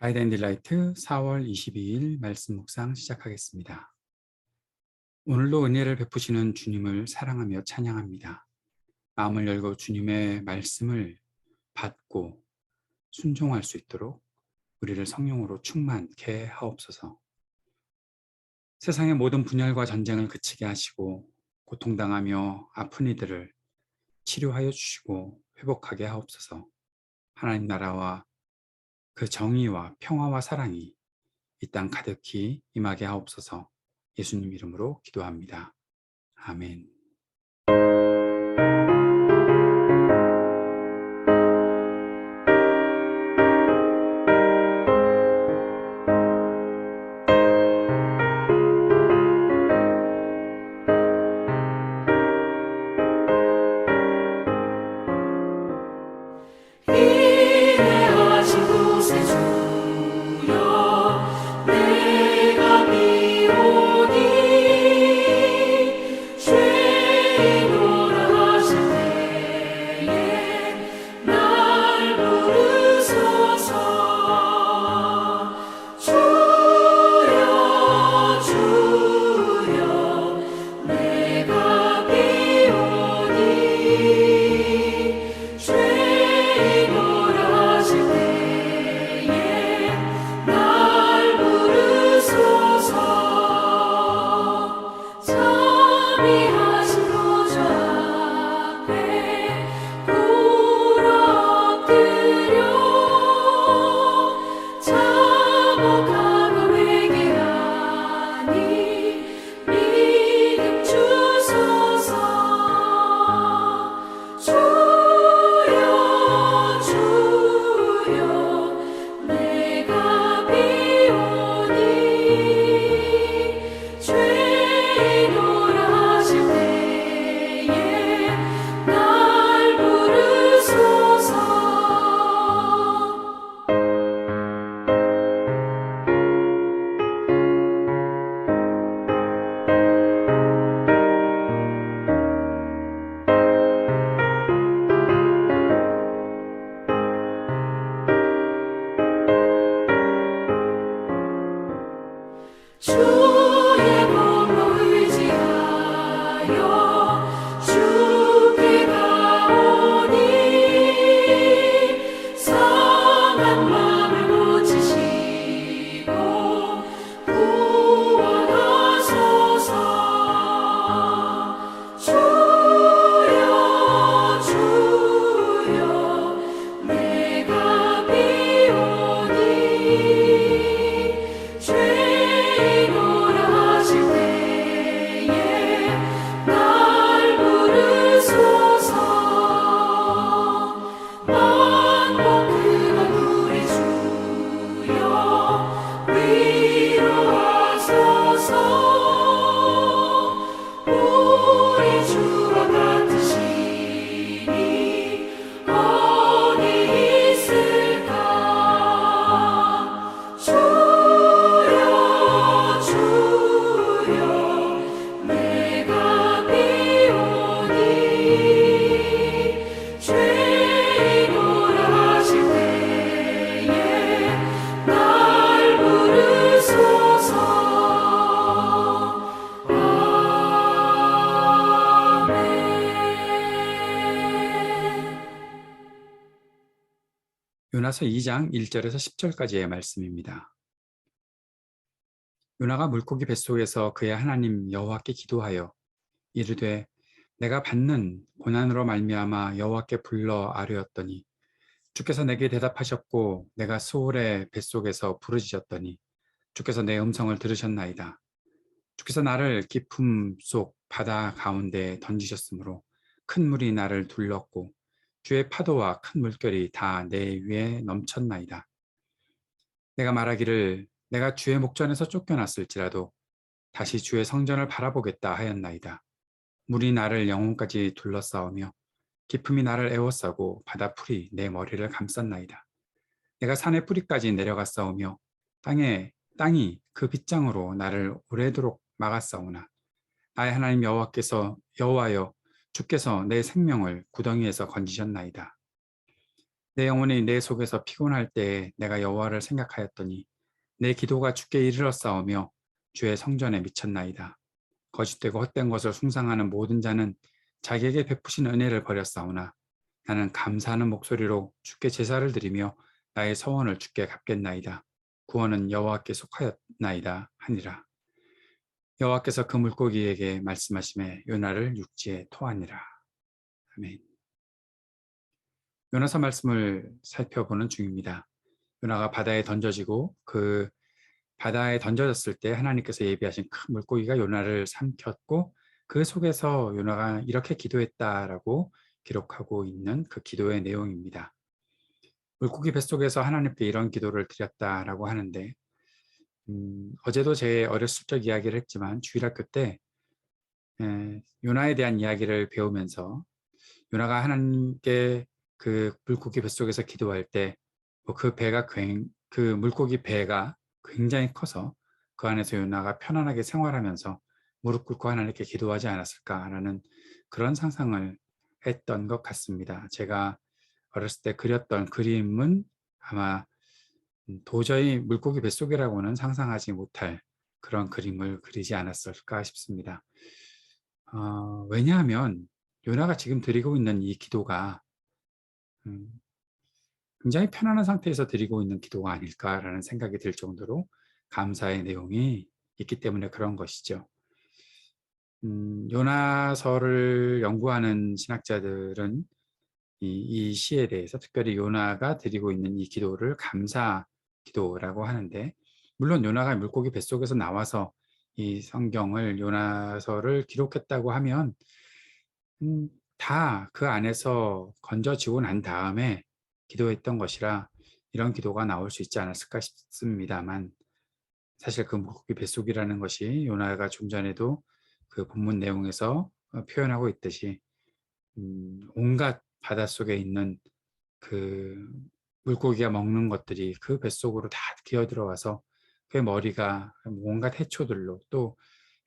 가이드 앤 딜라이트 4월 22일 말씀 묵상 시작하겠습니다. 오늘도 은혜를 베푸시는 주님을 사랑하며 찬양합니다. 마음을 열고 주님의 말씀을 받고 순종할 수 있도록 우리를 성령으로 충만케 하옵소서. 세상의 모든 분열과 전쟁을 그치게 하시고 고통당하며 아픈 이들을 치료하여 주시고 회복하게 하옵소서. 하나님 나라와 그 정의와 평화와 사랑이 이 땅 가득히 임하게 하옵소서. 예수님 이름으로 기도합니다. 아멘. 인내하신 구세주여 내가 비오니 죄인오라 하실 때에 날 부르소서. 주여 주여 내가 비오니 죄인오라 하실 때에 날 부르소서. 자비하신 보좌 앞에 꿇어 엎드려 자복하고 회개하니 믿음 주소서. 주여 주여 내가 비오니 죄인오라 하실 때에 날 부르소서. 주의 공로 의지하여 주께 가오니 상한 마음을 고치시고 구원하소서. 주여 주여 내가 비오니 죄인오라 하실 때에 날 부르소서. 만복 그건 우리 주여 위로하소서. 우리 주와 같으시니 어디 있을까. 주여 주여 내가 비오니 죄인오라 하실 때에 날 부르소서. 아멘. 요나서 2장 1절에서 10절까지의 말씀입니다. 요나가 물고기 뱃속에서 그의 하나님 여호와께 기도하여 이르되 내가 받는 고난으로 말미암아 여호와께 불러 아뢰었더니 주께서 내게 대답하셨고 내가 수월의 뱃속에서 부르짖었더니 주께서 내 음성을 들으셨나이다. 주께서 나를 깊음 속 바다 가운데 던지셨으므로 큰 물이 나를 둘렀고 주의 파도와 큰 물결이 다 내 위에 넘쳤나이다. 내가 말하기를 내가 주의 목전에서 쫓겨났을지라도 다시 주의 성전을 바라보겠다 하였나이다. 물이 나를 영혼까지 둘러싸우며 깊음이 나를 에워싸고 바다풀이 내 머리를 감쌌나이다. 내가 산의 뿌리까지 내려갔사오며 땅이 그 빗장으로 나를 오래도록 막았사오나 나의 하나님 여호와여 주께서 내 생명을 구덩이에서 건지셨나이다. 내 영혼이 내 속에서 피곤할 때에 내가 여호와를 생각하였더니 내 기도가 주께 이르렀사오며 주의 성전에 미쳤나이다. 거짓되고 헛된 것을 숭상하는 모든 자는 자기에게 베푸신 은혜를 버렸사오나 나는 감사하는 목소리로 주께 제사를 드리며 나의 서원을 주께 갚겠나이다. 구원은 여호와께 속하였나이다 하니라. 여호와께서 그 물고기에게 말씀하시매 요나를 육지에 토하니라. 아멘. 요나서 말씀을 살펴보는 중입니다. 요나가 바다에 던져지고 그 바다에 던져졌을 때 하나님께서 예비하신 큰 물고기가 요나를 삼켰고 그 속에서 요나가 이렇게 기도했다라고 기록하고 있는 그 기도의 내용입니다. 물고기 뱃속에서 하나님께 이런 기도를 드렸다라고 하는데 어제도 제 어렸을 적 이야기를 했지만 주일학교 때 요나에 대한 이야기를 배우면서 요나가 하나님께 그 물고기 뱃속에서 기도할 때 그 물고기 배가 굉장히 커서 그 안에서 요나가 편안하게 생활하면서 무릎 꿇고 하나님께 기도하지 않았을까라는 그런 상상을 했던 것 같습니다. 제가 어렸을 때 그렸던 그림은 아마 도저히 물고기 뱃속이라고는 상상하지 못할 그런 그림을 그리지 않았을까 싶습니다. 왜냐하면 요나가 지금 드리고 있는 이 기도가 굉장히 편안한 상태에서 드리고 있는 기도가 아닐까라는 생각이 들 정도로 감사의 내용이 있기 때문에 그런 것이죠. 요나서를 연구하는 신학자들은 이 시에 대해서 특별히 요나가 드리고 있는 이 기도를 감사 기도라고 하는데, 물론 요나가 물고기 뱃속에서 나와서 이 성경을 요나서를 기록했다고 하면 다 그 안에서 건져지고 난 다음에 기도했던 것이라 이런 기도가 나올 수 있지 않았을까 싶습니다만, 사실 그 물고기 뱃속이라는 것이 요나가 좀 전에도 그 본문 내용에서 표현하고 있듯이 온갖 바닷속에 있는 그 물고기가 먹는 것들이 그 뱃속으로 다 기어들어와서 그 머리가 온갖 해초들로 또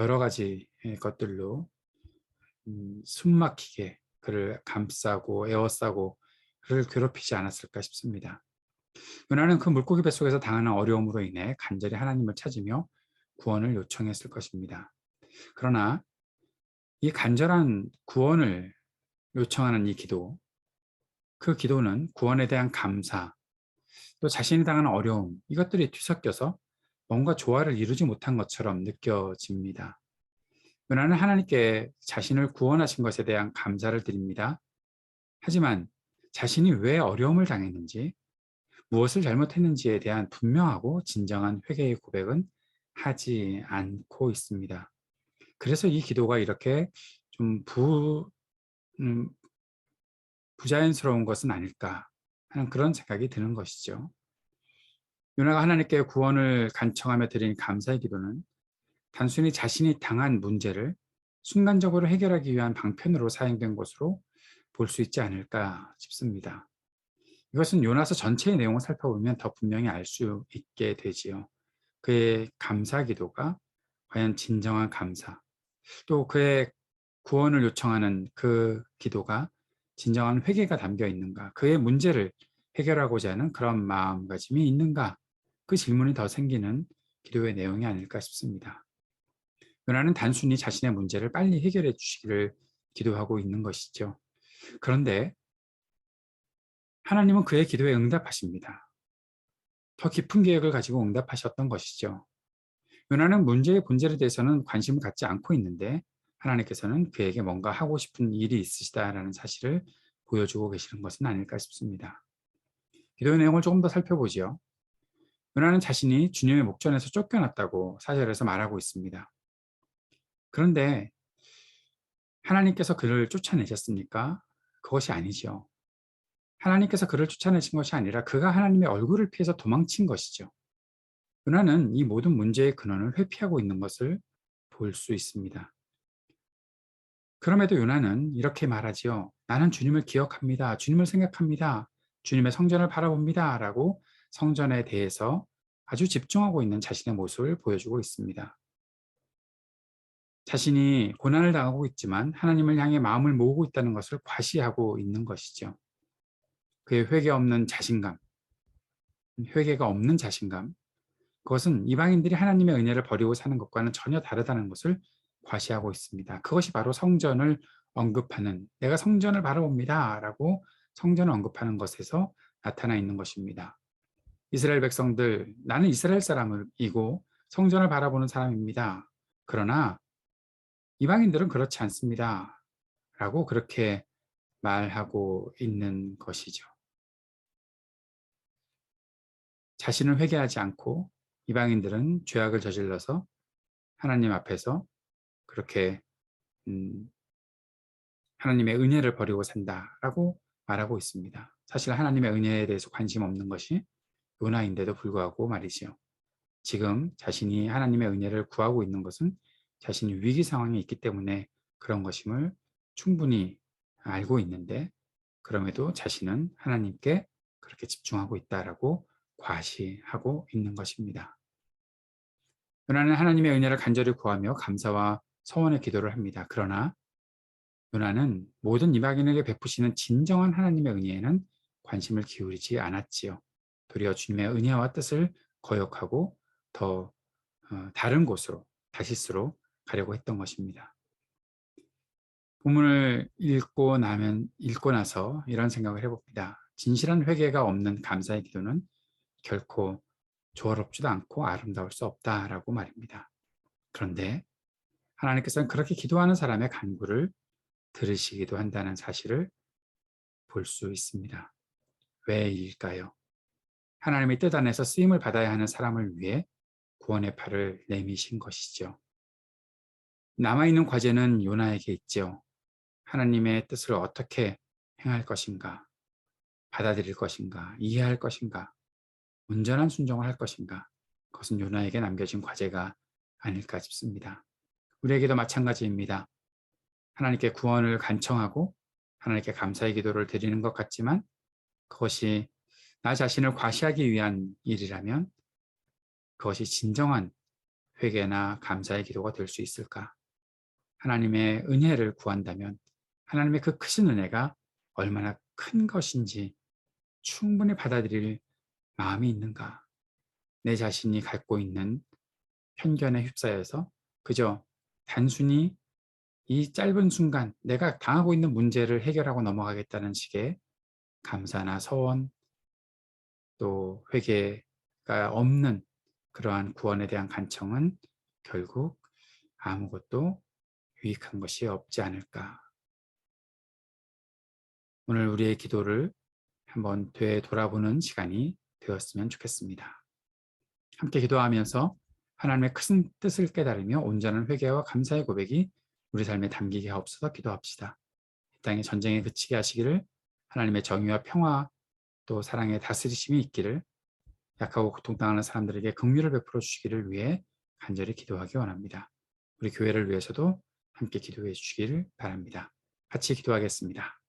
여러 가지 것들로 숨막히게 그를 감싸고 에워싸고 그를 괴롭히지 않았을까 싶습니다. 요나는 그 물고기 뱃속에서 당하는 어려움으로 인해 간절히 하나님을 찾으며 구원을 요청했을 것입니다. 그러나 이 간절한 구원을 요청하는 이 기도, 그 기도는 구원에 대한 감사, 또 자신이 당하는 어려움, 이것들이 뒤섞여서 뭔가 조화를 이루지 못한 것처럼 느껴집니다. 요나는 하나님께 자신을 구원하신 것에 대한 감사를 드립니다. 하지만 자신이 왜 어려움을 당했는지, 무엇을 잘못했는지에 대한 분명하고 진정한 회개의 고백은 하지 않고 있습니다. 그래서 이 기도가 이렇게 좀 부자연스러운 것은 아닐까 하는 그런 생각이 드는 것이죠. 요나가 하나님께 구원을 간청하며 드린 감사의 기도는 단순히 자신이 당한 문제를 순간적으로 해결하기 위한 방편으로 사용된 것으로 볼 수 있지 않을까 싶습니다. 이것은 요나서 전체의 내용을 살펴보면 더 분명히 알 수 있게 되지요. 그의 감사 기도가 과연 진정한 감사, 또 그의 구원을 요청하는 그 기도가 진정한 회개가 담겨 있는가, 그의 문제를 해결하고자 하는 그런 마음가짐이 있는가, 그 질문이 더 생기는 기도의 내용이 아닐까 싶습니다. 요나는 단순히 자신의 문제를 빨리 해결해 주시기를 기도하고 있는 것이죠. 그런데 하나님은 그의 기도에 응답하십니다. 더 깊은 계획을 가지고 응답하셨던 것이죠. 요나는 문제의 본질에 대해서는 관심을 갖지 않고 있는데 하나님께서는 그에게 뭔가 하고 싶은 일이 있으시다라는 사실을 보여주고 계시는 것은 아닐까 싶습니다. 기도의 내용을 조금 더 살펴보죠. 요나는 자신이 주님의 목전에서 쫓겨났다고 4절에서 말하고 있습니다. 그런데 하나님께서 그를 쫓아내셨습니까? 그것이 아니죠. 하나님께서 그를 쫓아내신 것이 아니라 그가 하나님의 얼굴을 피해서 도망친 것이죠. 요나는 이 모든 문제의 근원을 회피하고 있는 것을 볼 수 있습니다. 그럼에도 요나는 이렇게 말하지요. 나는 주님을 기억합니다. 주님을 생각합니다. 주님의 성전을 바라봅니다. 라고 성전에 대해서 아주 집중하고 있는 자신의 모습을 보여주고 있습니다. 자신이 고난을 당하고 있지만 하나님을 향해 마음을 모으고 있다는 것을 과시하고 있는 것이죠. 그의 회개가 없는 자신감, 그것은 이방인들이 하나님의 은혜를 버리고 사는 것과는 전혀 다르다는 것을 과시하고 있습니다. 그것이 바로 성전을 언급하는, 내가 성전을 바라봅니다 라고 성전을 언급하는 것에서 나타나 있는 것입니다. 이스라엘 백성들, 나는 이스라엘 사람이고 성전을 바라보는 사람입니다. 그러나 이방인들은 그렇지 않습니다 라고 그렇게 말하고 있는 것이죠. 자신을 회개하지 않고 이방인들은 죄악을 저질러서 하나님 앞에서 그렇게 하나님의 은혜를 버리고 산다라고 말하고 있습니다. 사실 하나님의 은혜에 대해서 관심 없는 것이 요나인데도 불구하고 말이지요. 지금 자신이 하나님의 은혜를 구하고 있는 것은 자신이 위기 상황에 있기 때문에 그런 것임을 충분히 알고 있는데, 그럼에도 자신은 하나님께 그렇게 집중하고 있다라고 과시하고 있는 것입니다. 요나는 하나님의 은혜를 간절히 구하며 감사와 서원의 기도를 합니다. 그러나 요나는 모든 이방인에게 베푸시는 진정한 하나님의 은혜에는 관심을 기울이지 않았지요. 도리어 주님의 은혜와 뜻을 거역하고 더 다른 곳으로, 다시스로 가려고 했던 것입니다. 본문을 읽고 나서 이런 생각을 해봅니다. 진실한 회개가 없는 감사의 기도는 결코 조화롭지도 않고 아름다울 수 없다라고 말입니다. 그런데 하나님께서는 그렇게 기도하는 사람의 간구를 들으시기도 한다는 사실을 볼 수 있습니다. 왜일까요? 하나님의 뜻 안에서 쓰임을 받아야 하는 사람을 위해 구원의 팔을 내미신 것이죠. 남아있는 과제는 요나에게 있죠. 하나님의 뜻을 어떻게 행할 것인가, 받아들일 것인가, 이해할 것인가, 온전한 순종을 할 것인가, 그것은 요나에게 남겨진 과제가 아닐까 싶습니다. 우리에게도 마찬가지입니다. 하나님께 구원을 간청하고 하나님께 감사의 기도를 드리는 것 같지만 그것이 나 자신을 과시하기 위한 일이라면 그것이 진정한 회개나 감사의 기도가 될 수 있을까? 하나님의 은혜를 구한다면 하나님의 그 크신 은혜가 얼마나 큰 것인지 충분히 받아들일 마음이 있는가? 내 자신이 갖고 있는 편견에 휩싸여서 그저 단순히 이 짧은 순간 내가 당하고 있는 문제를 해결하고 넘어가겠다는 식의 감사나 서원 또 회개가 없는 그러한 구원에 대한 간청은 결국 아무것도 유익한 것이 없지 않을까. 오늘 우리의 기도를 한번 되돌아보는 시간이 되었으면 좋겠습니다. 함께 기도하면서 하나님의 큰 뜻을 깨달으며 온전한 회개와 감사의 고백이 우리 삶에 담기게 하옵소서. 기도합시다. 이 땅에 전쟁에 그치게 하시기를, 하나님의 정의와 평화 또 사랑의 다스리심이 있기를, 약하고 고통당하는 사람들에게 긍휼을 베풀어 주시기를 위해 간절히 기도하기 원합니다. 우리 교회를 위해서도 함께 기도해 주시기를 바랍니다. 같이 기도하겠습니다.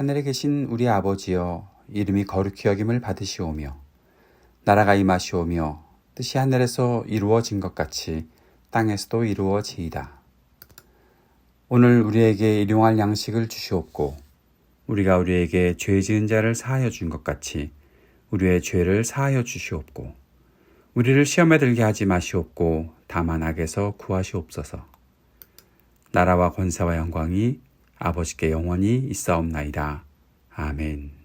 하늘에 계신 우리 아버지여, 이름이 거룩히 여김을 받으시오며 나라가 임하시오며 뜻이 하늘에서 이루어진 것 같이 땅에서도 이루어지이다. 오늘 우리에게 일용할 양식을 주시옵고 우리가 우리에게 죄 지은 자를 사하여 준 것 같이 우리의 죄를 사하여 주시옵고 우리를 시험에 들게 하지 마시옵고 다만 악에서 구하시옵소서. 나라와 권세와 영광이 아버지께 영원히 있사옵나이다. 아멘.